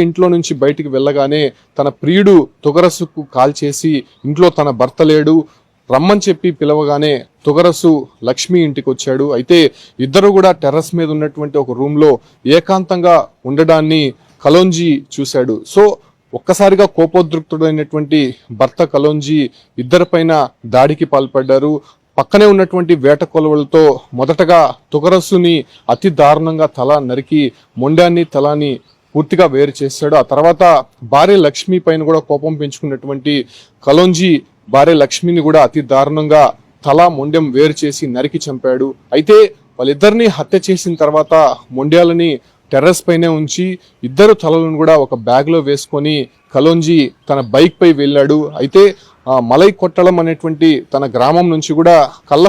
ఇంట్లో నుంచి బయటికి వెళ్ళగానే తన ప్రియుడు తుగరసుకు కాల్ చేసి ఇంట్లో తన భర్త లేడు రమ్మని చెప్పి పిలవగానే తుగరసు లక్ష్మి ఇంటికి వచ్చాడు. అయితే ఇద్దరు కూడా టెర్రస్ మీద ఉన్నటువంటి ఒక రూమ్ లో ఏకాంతంగా ఉండడాన్ని కలోంజీ చూశాడు. సో ఒక్కసారిగా కోపోద్రిక్తుడైనటువంటి భర్త కలోంజీ ఇద్దరిపైన దాడికి పాల్పడ్డారు. పక్కనే ఉన్నటువంటి వేట కొలవలతో మొదటగా తుగరసుని అతి దారుణంగా తల నరికి మొండాన్ని తలాని పూర్తిగా వేరు చేశాడు. ఆ తర్వాత భార్య లక్ష్మి పైన కూడా కోపం పెంచుకున్నటువంటి కలోంజీ భార్య లక్ష్మిని కూడా అతి దారుణంగా తల మొండెం వేరు చేసి నరికి చంపాడు. అయితే వాళ్ళిద్దరిని హత్య చేసిన తర్వాత మొండ్యాలని టెర్రస్ పైనే ఉంచి ఇద్దరు తలలను కూడా ఒక బ్యాగ్ లో వేసుకొని కలోంజీ తన బైక్ పై వెళ్ళాడు. అయితే మలై కొట్టడం అనేటువంటి తన గ్రామం నుంచి కూడా కళ్ళ